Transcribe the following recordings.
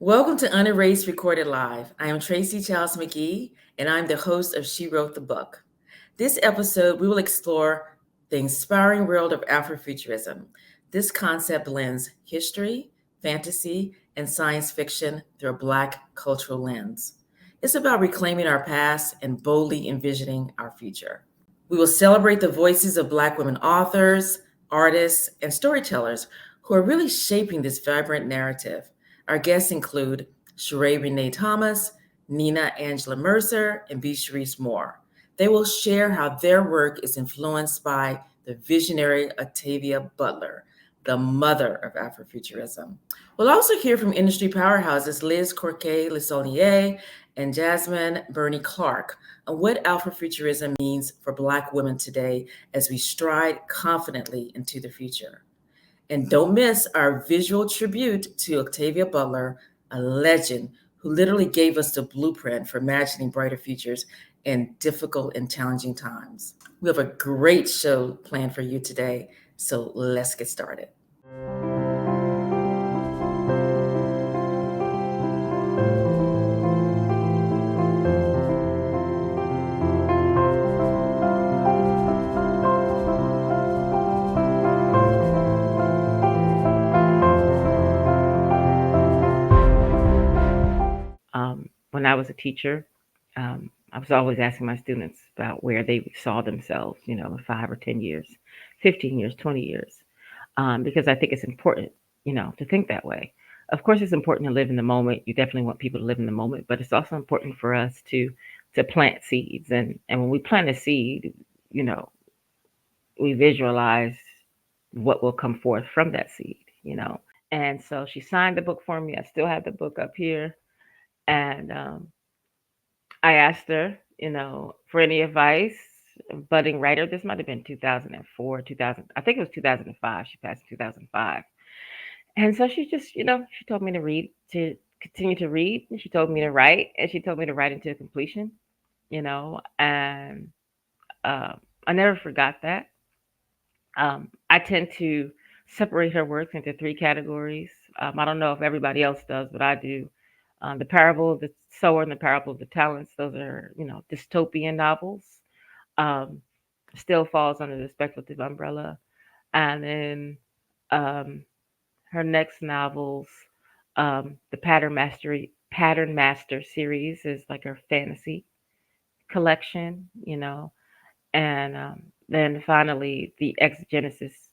Welcome to Unerased Recorded Live. I am Tracy Charles McGee, and I'm the host of She Wrote the Book. This episode, we will explore the inspiring world of Afrofuturism. This concept blends history, fantasy, and science fiction through a Black cultural lens. It's about reclaiming our past and boldly envisioning our future. We will celebrate the voices of Black women authors, artists, and storytellers who are really shaping this vibrant narrative. Our guests include Sheree Renée Thomas, Nina Angela Mercer, and B. Sharise Moore. They will share how their work is influenced by the visionary Octavia Butler, the mother of Afrofuturism. We'll also hear from industry powerhouses Liz Corquet-Lissolier and Jasmine Burney Clark on what Afrofuturism means for Black women today as we stride confidently into the future. And don't miss our visual tribute to Octavia Butler, a legend who literally gave us the blueprint for imagining brighter futures in difficult and challenging times. We have a great show planned for you today, so let's get started. When I was a teacher, I was always asking my students about where they saw themselves, in 5 or 10 years, 15 years, 20 years, because I think it's important, to think that way. Of course, it's important to live in the moment. You definitely want people to live in the moment, but it's also important for us to plant seeds. And when we plant a seed, we visualize what will come forth from that seed, And so she signed the book for me. I still have the book up here. And I asked her, for any advice, budding writer. This might have been 2004, 2000. I think it was 2005. She passed in 2005. And so she just, she told me to continue to read. And she told me to write. And she told me to write into completion, And I never forgot that. I tend to separate her works into 3 categories. I don't know if everybody else does, but I do. The Parable of the Sower and the Parable of the Talents, those are, dystopian novels. Still falls under the speculative umbrella. And then her next novels, the Pattern Master series is like her fantasy collection, And then finally, the Exegesis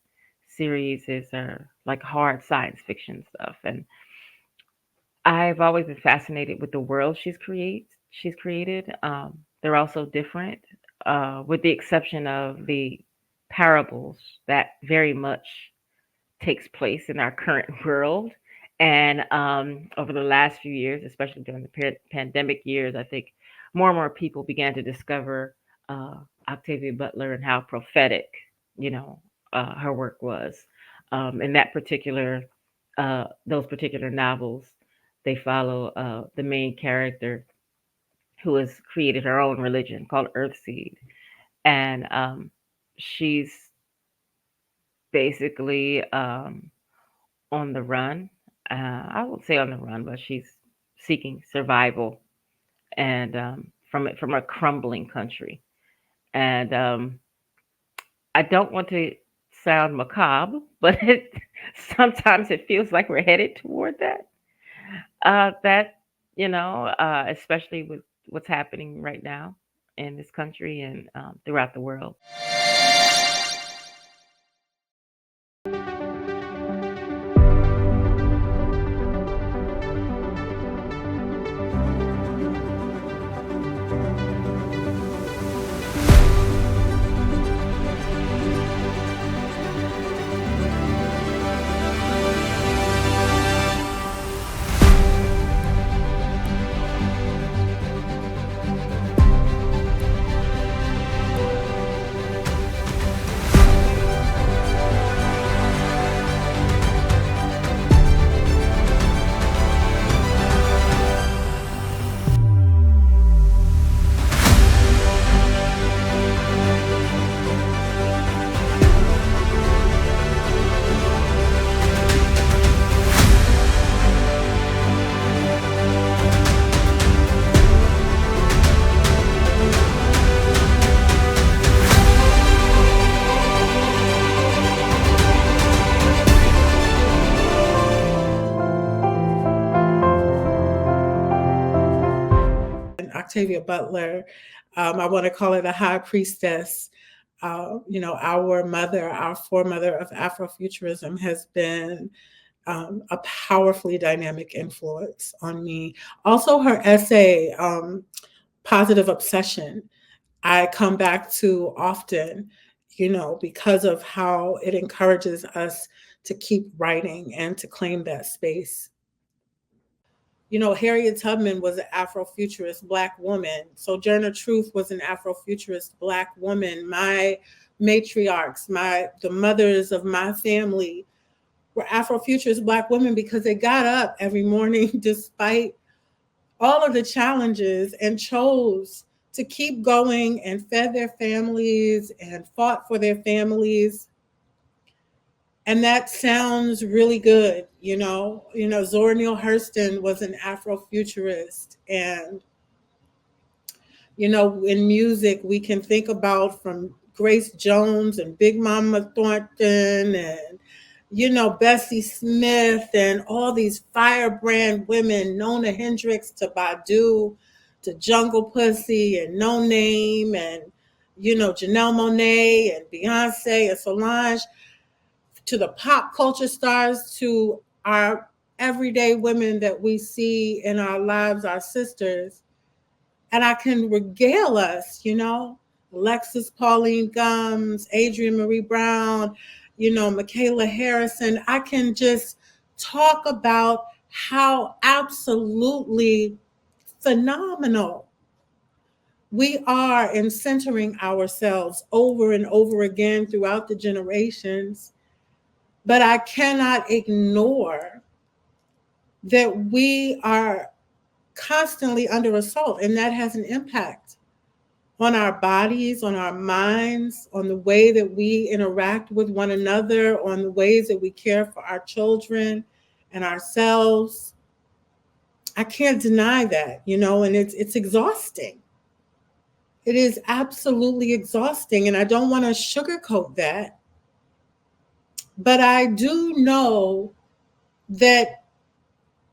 series is her like hard science fiction stuff. And I've always been fascinated with the world she's created. They're also different, with the exception of the parables that very much takes place in our current world. And over the last few years, especially during the pandemic years, I think more and more people began to discover Octavia Butler and how prophetic, her work was. In that particular, those particular novels, they follow the main character who has created her own religion called Earthseed. And she's basically on the run. I won't say on the run, but she's seeking survival and from a crumbling country. And I don't want to sound macabre, but sometimes it feels like we're headed toward that. Especially with what's happening right now in this country and throughout the world. Octavia Butler. I want to call her the high priestess. Our mother, our foremother of Afrofuturism, has been a powerfully dynamic influence on me. Also, her essay, Positive Obsession, I come back to often, because of how it encourages us to keep writing and to claim that space. Harriet Tubman was an Afrofuturist Black woman. Sojourner Truth was an Afrofuturist Black woman. My matriarchs, the mothers of my family were Afrofuturist Black women because they got up every morning despite all of the challenges and chose to keep going and fed their families and fought for their families. And that sounds really good, Zora Neale Hurston was an Afrofuturist. And, in music, we can think about from Grace Jones and Big Mama Thornton and, Bessie Smith and all these firebrand women, Nona Hendrix to Badu, to Jungle Pussy and No Name and, Janelle Monáe and Beyonce and Solange, to the pop culture stars, to our everyday women that we see in our lives, our sisters. And I can regale us, Alexis Pauline Gumbs, Adrienne Marie Brown, Michaela Harrison. I can just talk about how absolutely phenomenal we are in centering ourselves over and over again throughout the generations. But I cannot ignore that we are constantly under assault, and that has an impact on our bodies, on our minds, on the way that we interact with one another, on the ways that we care for our children and ourselves. I can't deny that, and it's exhausting. It is absolutely exhausting, and I don't want to sugarcoat that. But I do know that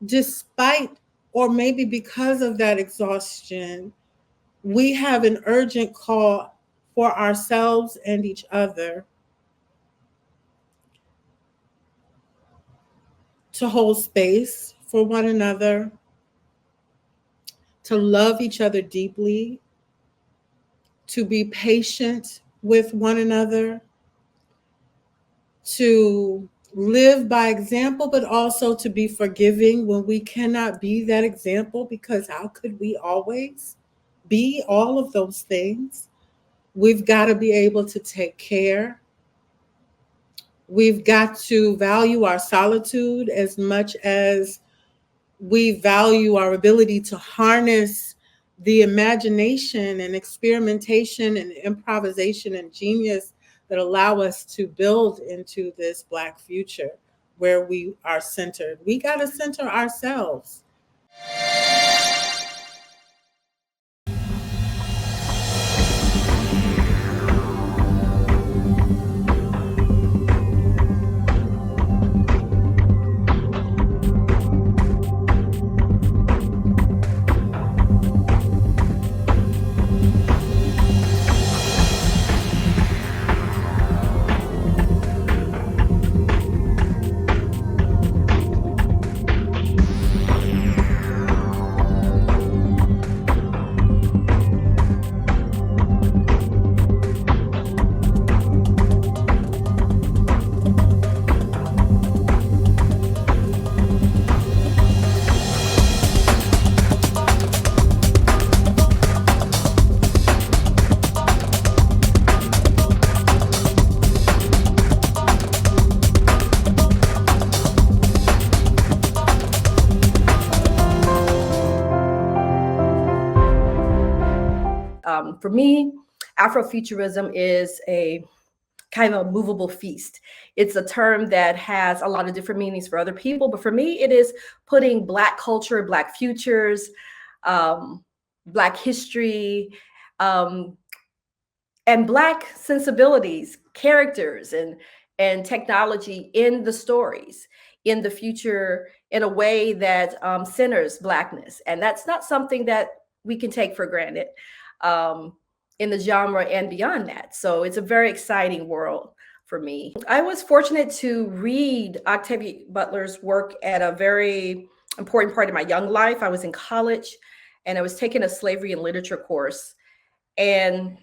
despite, or maybe because of that exhaustion, we have an urgent call for ourselves and each other to hold space for one another, to love each other deeply, to be patient with one another, to live by example, but also to be forgiving when we cannot be that example, because how could we always be all of those things? We've got to be able to take care. We've got to value our solitude as much as we value our ability to harness the imagination and experimentation and improvisation and genius that allow us to build into this Black future where we are centered. We got to center ourselves. For me, Afrofuturism is a kind of a movable feast. It's a term that has a lot of different meanings for other people, but for me, it is putting Black culture, Black futures, Black history, um, and Black sensibilities, characters, and technology in the stories, in the future, in a way that centers Blackness. And that's not something that we can take for granted in the genre and beyond that. So it's a very exciting world for me. I was fortunate to read Octavia Butler's work at a very important part of my young life. I was in college and I was taking a slavery and literature course. And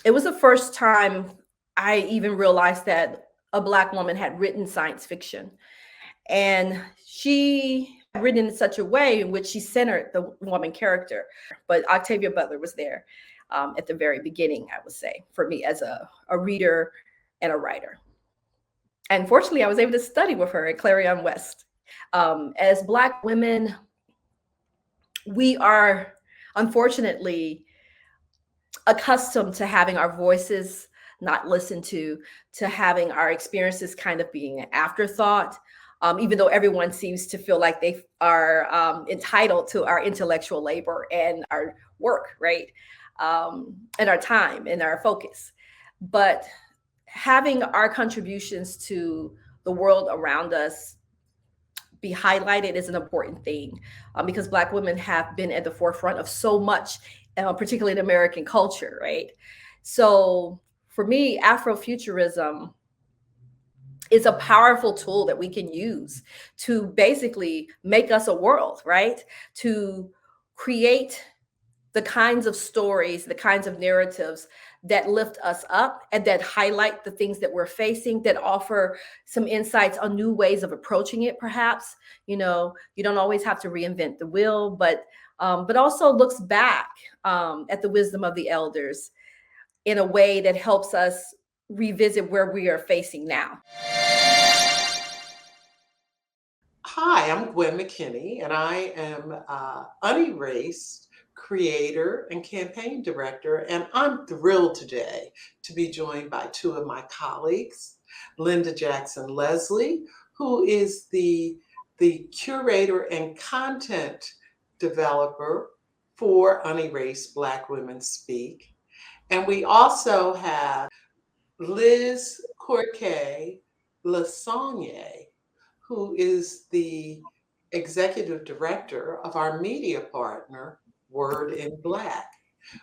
it was the first time I even realized that a Black woman had written science fiction. And she had written in such a way in which she centered the woman character. But Octavia Butler was there at the very beginning, I would say, for me as a reader and a writer. And fortunately, I was able to study with her at Clarion West. As Black women, we are unfortunately accustomed to having our voices not listened to having our experiences kind of being an afterthought, even though everyone seems to feel like they are entitled to our intellectual labor and our work, right? And our time and our focus. But having our contributions to the world around us be highlighted is an important thing because Black women have been at the forefront of so much, particularly in American culture, right? So for me, Afrofuturism is a powerful tool that we can use to basically make us a world, right? To create the kinds of stories, the kinds of narratives that lift us up and that highlight the things that we're facing, that offer some insights on new ways of approaching it, perhaps. You know, you don't always have to reinvent the wheel, but also looks back at the wisdom of the elders in a way that helps us revisit where we are facing now. Hi, I'm Gwen McKinney, and I am Unerased creator and campaign director, and I'm thrilled today to be joined by two of my colleagues, Linda Jackson Leslie, who is the curator and content developer for Unerased Black Women Speak. And we also have Liz Corquet Lasagne, who is the executive director of our media partner, Word in Black.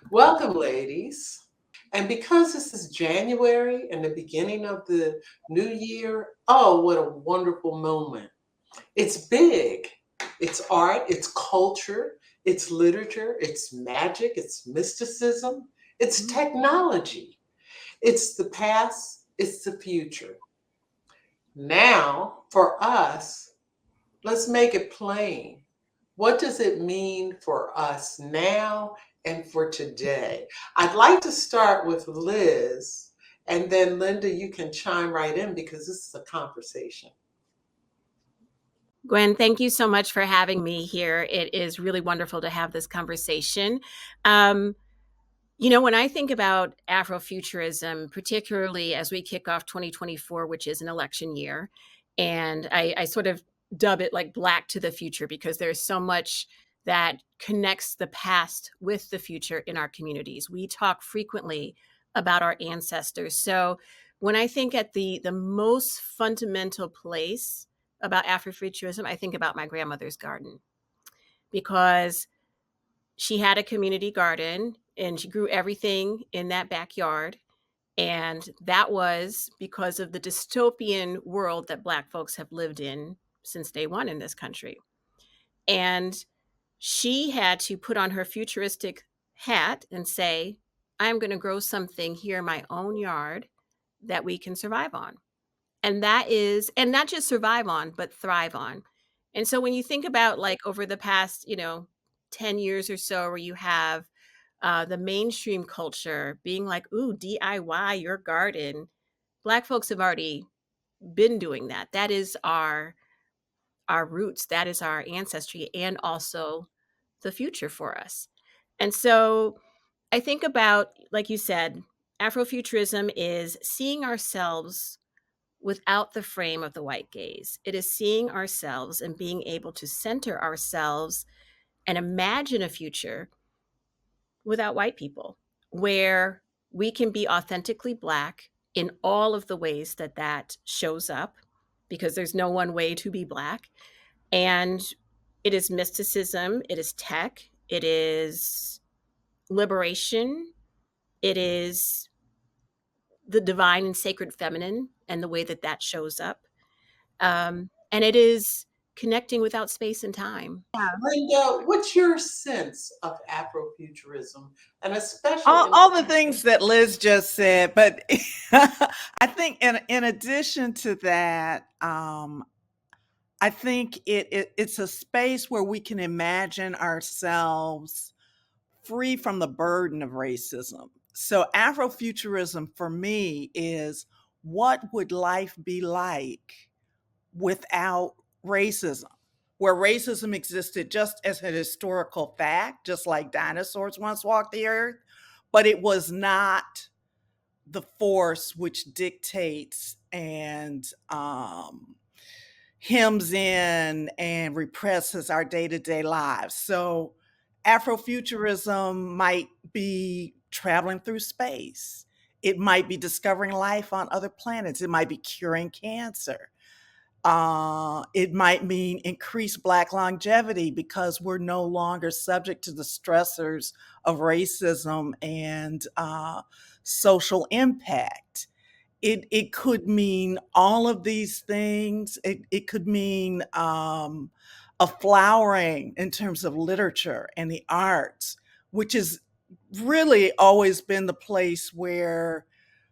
Welcome, ladies. And because this is January and the beginning of the new year, oh, what a wonderful moment. It's big. It's art, it's culture, it's literature, it's magic, it's mysticism, it's technology. It's the past, it's the future. Now, for us, let's make it plain. What does it mean for us now and for today? I'd like to start with Liz, and then Linda, you can chime right in because this is a conversation. Gwen, thank you so much for having me here. It is really wonderful to have this conversation. You know, when I think about Afrofuturism, particularly as we kick off 2024, which is an election year, and I sort of dub it like Black to the future because there's so much that connects the past with the future in our communities. We talk frequently about our ancestors. So when I think at the most fundamental place about Afrofuturism, I think about my grandmother's garden because she had a community garden and she grew everything in that backyard. And that was because of the dystopian world that Black folks have lived in since day one in this country. And she had to put on her futuristic hat and say, I'm going to grow something here in my own yard that we can survive on. And that is, and not just survive on, but thrive on. And so when you think about like over the past, 10 years or so, where you have the mainstream culture being like, ooh, DIY your garden, Black folks have already been doing that. That is our roots, that is our ancestry, and also the future for us. And so I think about, like you said, Afrofuturism is seeing ourselves without the frame of the white gaze. It is seeing ourselves and being able to center ourselves and imagine a future without white people, where we can be authentically Black in all of the ways that that shows up, because there's no one way to be Black. And it is mysticism, it is tech, it is liberation, it is the divine and sacred feminine and the way that that shows up. And it is connecting without space and time. Linda, what's your sense of Afrofuturism, and especially All the things that Liz just said, but I think in addition to that, I think it's a space where we can imagine ourselves free from the burden of racism. So Afrofuturism for me is, what would life be like without racism? Where racism existed just as a historical fact, just like dinosaurs once walked the earth, but it was not the force which dictates and hems in and represses our day-to-day lives. So Afrofuturism might be traveling through space. It might be discovering life on other planets. It might be curing cancer. It might mean increased Black longevity because we're no longer subject to the stressors of racism and social impact. It could mean all of these things. It could mean a flowering in terms of literature and the arts, which has really always been the place where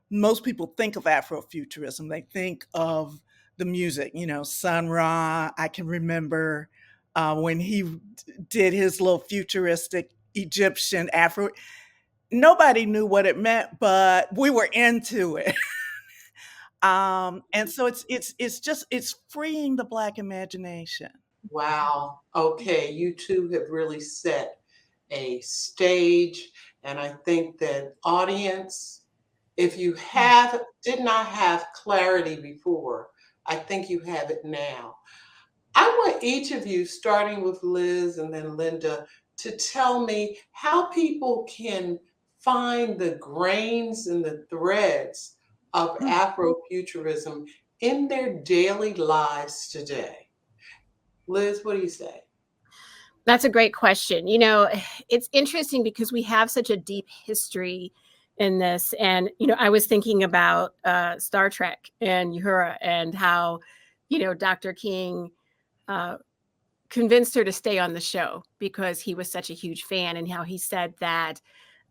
most people think of Afrofuturism. They think of the music, Sun Ra. I can remember when he did his little futuristic Egyptian Afro. Nobody knew what it meant, but we were into it. And so it's freeing the Black imagination. Wow. Okay, you two have really set a stage, and I think that audience, if you did not have clarity before, I think you have it now. I want each of you, starting with Liz and then Linda, to tell me how people can find the grains and the threads of Afrofuturism in their daily lives today. Liz, what do you say? That's a great question. It's interesting because we have such a deep history in this. And, I was thinking about Star Trek and Uhura and how, Dr. King convinced her to stay on the show because he was such a huge fan, and how he said that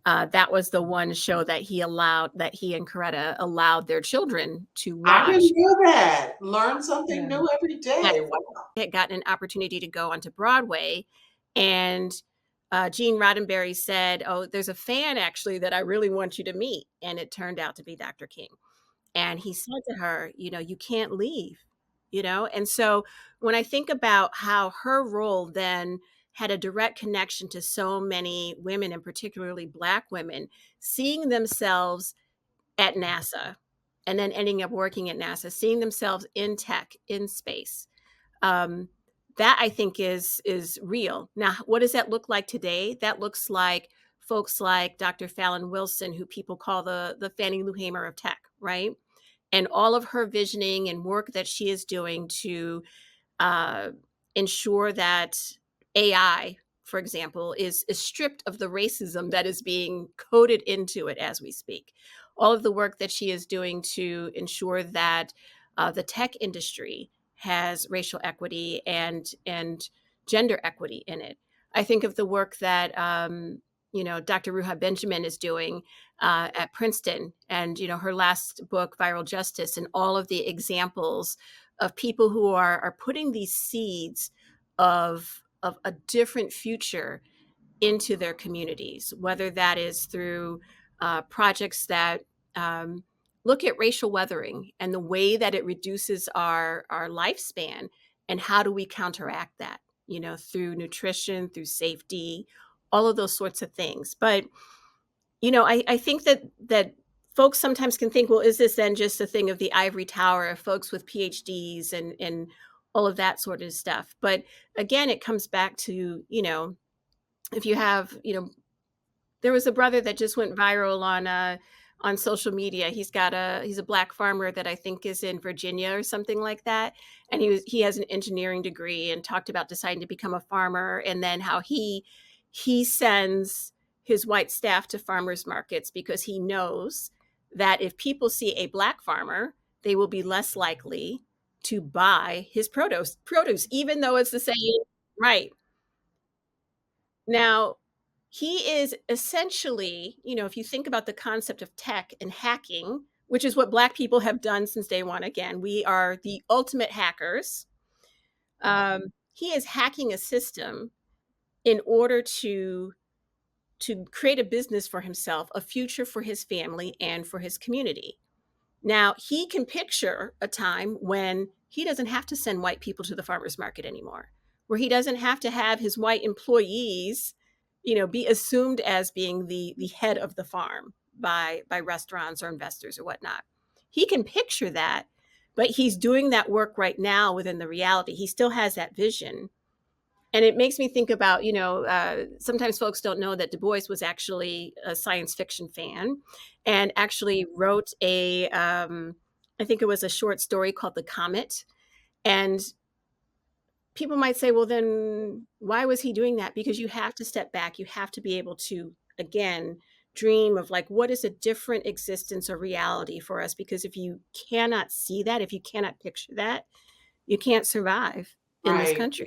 that was the one show that he and Coretta allowed their children to watch. I didn't know that. Learn something new every day. Wow. Had gotten an opportunity to go onto Broadway, and Gene Roddenberry said, "Oh, there's a fan actually that I really want you to meet," and it turned out to be Dr. King. And he said to her, "You can't leave." And so when I think about how her role then had a direct connection to so many women, and particularly Black women, seeing themselves at NASA and then ending up working at NASA, seeing themselves in tech, in space, that I think is real. Now, what does that look like today? That looks like folks like Dr. Fallon Wilson, who people call the Fannie Lou Hamer of tech, right? And all of her visioning and work that she is doing to ensure that AI, for example, is stripped of the racism that is being coded into it as we speak. All of the work that she is doing to ensure that the tech industry has racial equity and gender equity in it. I think of the work that Dr. Ruha Benjamin is doing at Princeton, and her last book, Viral Justice, and all of the examples of people who are putting these seeds of a different future into their communities, whether that is through projects that look at racial weathering and the way that it reduces our lifespan, and how do we counteract that, through nutrition, through safety, all of those sorts of things. But I think that folks sometimes can think, well, is this then just a thing of the ivory tower of folks with PhDs and all of that sort of stuff? But again, it comes back to, if you have, there was a brother that just went viral on social media. He's a black farmer that I think is in Virginia or something like that, and he has an engineering degree and talked about deciding to become a farmer, and then how he sends his white staff to farmers markets because he knows that if people see a black farmer, they will be less likely to buy his produce, even though it's the same. Right. Now, he is essentially, if you think about the concept of tech and hacking, which is what Black people have done since day one, again, we are the ultimate hackers. He is hacking a system in order to create a business for himself, a future for his family and for his community. Now, he can picture a time when he doesn't have to send white people to the farmer's market anymore, where he doesn't have to have his white employees, be assumed as being the head of the farm by restaurants or investors or whatnot. He can picture that, but he's doing that work right now within the reality. He still has that vision. And it makes me think about, sometimes folks don't know that Du Bois was actually a science fiction fan and actually wrote I think it was a short story called The Comet. And people might say, well, then why was he doing that? Because you have to step back. You have to be able to, again, dream of like, what is a different existence or reality for us? Because if you cannot see that, if you cannot picture that, you can't survive in this Right. country.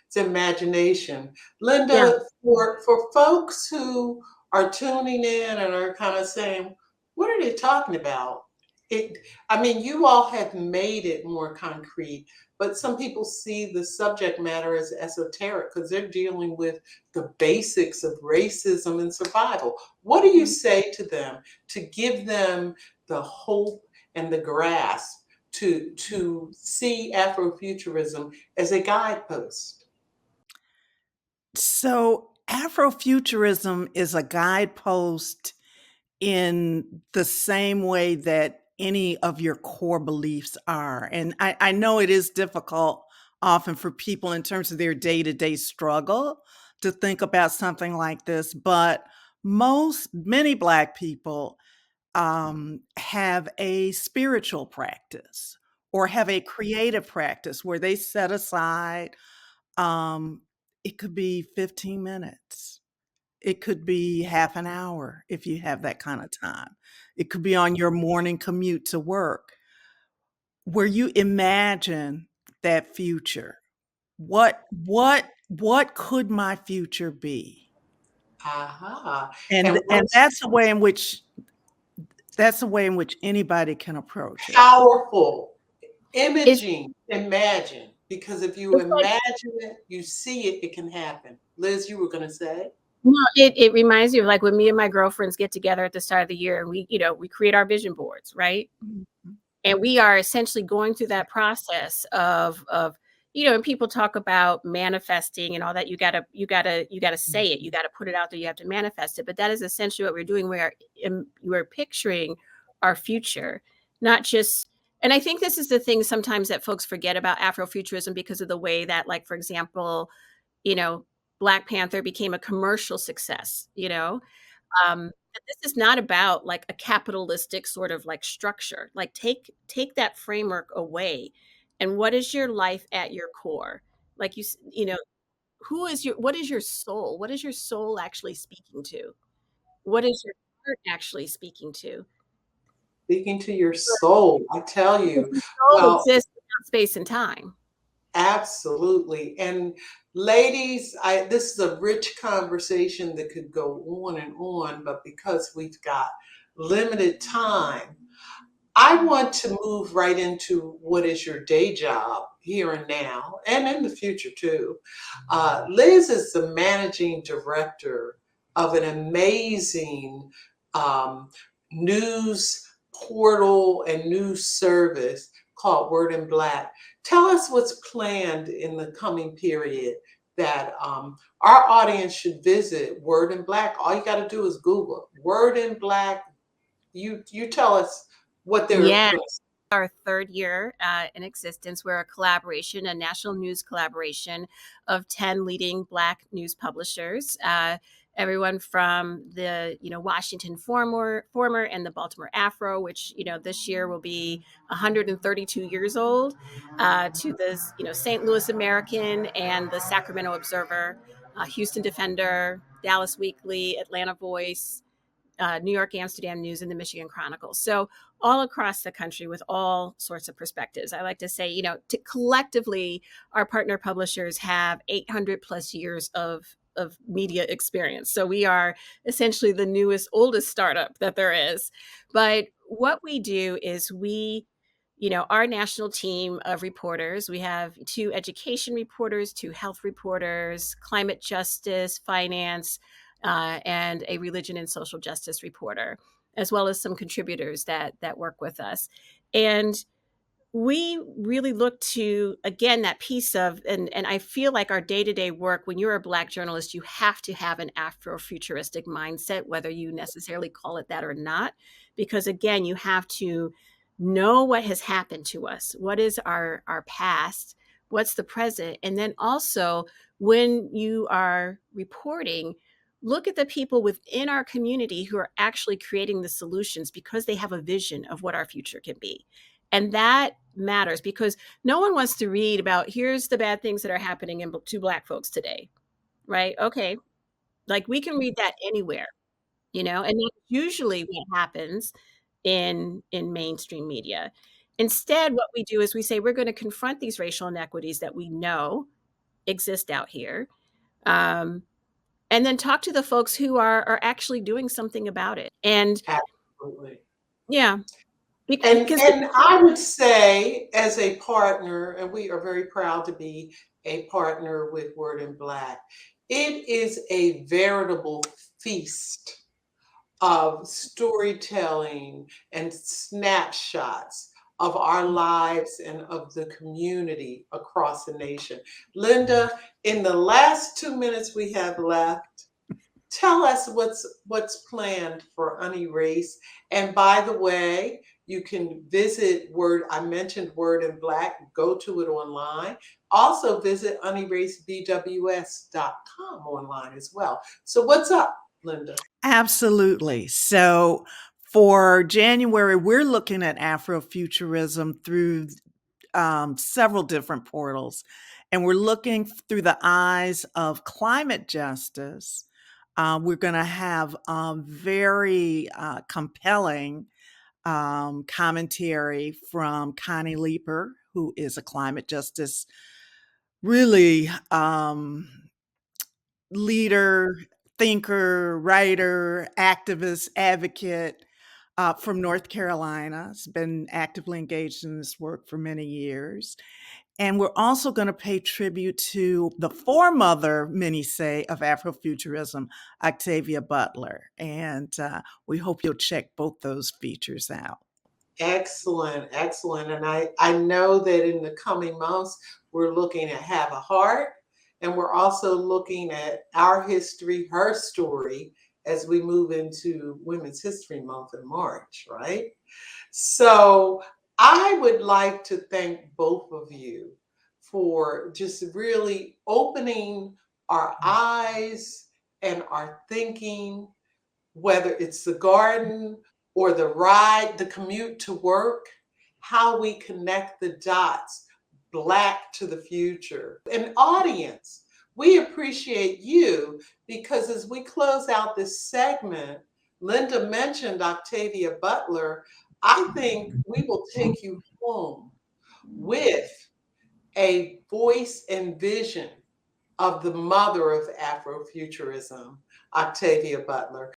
It's imagination. Yeah. Linda, for folks who are tuning in and are kind of saying, what are they talking about? I mean, you all have made it more concrete, but some people see the subject matter as esoteric because they're dealing with the basics of racism and survival. What do you say to them to give them the hope and the grasp to see Afrofuturism as a guidepost? So, Afrofuturism is a guidepost in the same way that any of your core beliefs are. And I know it is difficult often for people in terms of their day to day struggle to think about something like this, but many Black people have a spiritual practice or have a creative practice where they set aside, um, it could be 15 minutes. It could be half an hour if you have that kind of time. It could be on your morning commute to work where you imagine that future. What could my future be? Aha. And And and what's that's a way in which anybody can approach it. powerful? It's Imagine. Because if you it's like, imagine it, you see it, it can happen. Liz, you were going to say? no, it reminds me of like when me and my girlfriends get together at the start of the year and we create our vision boards, right? Mhm. And we are essentially going through that process of and people talk about manifesting and all that. You gotta say it, you gotta put it out there, you have to manifest it. But that is essentially what we're doing. We're picturing our future, not just. And I think this is the thing sometimes that folks forget about Afrofuturism because of the way that, like, for example, you know, Black Panther became a commercial success, but this is not about like a capitalistic sort of like structure. Like take that framework away. And what is your life at your core? Like what is your soul? What is your soul actually speaking to? What is your heart actually speaking to? Speaking to your soul, I tell Because you. your soul Well, exists without space and time. absolutely. And ladies, this is a rich conversation that could go on, but because we've got limited time, I want to move right into what is your day job here and now, and in the future too. Liz is the managing director of an amazing um, news portal and news service called Word in Black. Tell us what's planned in the coming period that our audience should visit Word in Black. All you got to do is Google Word in Black. You tell us what they're Yeah. going to Our third year in existence. We're a collaboration, a national news collaboration of 10 leading Black news publishers. Everyone from the Washington Former and the Baltimore Afro, which this year will be 132 years old, to the St. Louis American and the Sacramento Observer, Houston Defender, Dallas Weekly, Atlanta Voice, New York Amsterdam News, and the Michigan Chronicle. So all across the country with all sorts of perspectives. I like to say, collectively, our partner publishers have 800 plus years of media experience. So we are essentially the newest, oldest startup that there is. But what we do is our national team of reporters, we have 2 education reporters, 2 health reporters, climate justice, finance, and a religion and social justice reporter, as well as some contributors that work with us. And we really look to, again, that piece of, and I feel like our day-to-day work, when you're a Black journalist, you have to have an Afrofuturistic mindset, whether you necessarily call it that or not, because again, you have to know what has happened to us, what is our past, what's the present, and then also when you are reporting, look at the people within our community who are actually creating the solutions because they have a vision of what our future can be. And that matters because no one wants to read about here's the bad things that are happening to Black folks today, right? Okay, like we can read that anywhere, and that's usually what happens in mainstream media. Instead, what we do is we say we're going to confront these racial inequities that we know exist out here, and then talk to the folks who are actually doing something about it. And absolutely. yeah, And because I would say, as a partner, and we are very proud to be a partner with Word in Black, it is a veritable feast of storytelling and snapshots of our lives and of the community across the nation. Linda, in the last 2 minutes we have left, tell us what's planned for Unerased. And by the way, you can visit I mentioned Word in Black, go to it online. Also visit unerasedbws.com online as well. So what's up, Linda? Absolutely. So for January, we're looking at Afrofuturism through several different portals, and we're looking through the eyes of climate justice. We're going to have very compelling commentary from Connie Leeper, who is a climate justice really leader, thinker, writer, activist, advocate from North Carolina. Has been actively engaged in this work for many years. And we're also going to pay tribute to the foremother, many say, of Afrofuturism, Octavia Butler. And we hope you'll check both those features out. Excellent, excellent. And I know that in the coming months, we're looking at Have a Heart, and we're also looking at our history, her story, as we move into Women's History Month in March, right? So I would like to thank both of you for just really opening our eyes and our thinking, whether it's the garden or the ride, the commute to work, how we connect the dots, Black to the future. An audience, we appreciate you because as we close out this segment, Linda mentioned Octavia Butler. I think we will take you home with a voice and vision of the mother of Afrofuturism, Octavia Butler.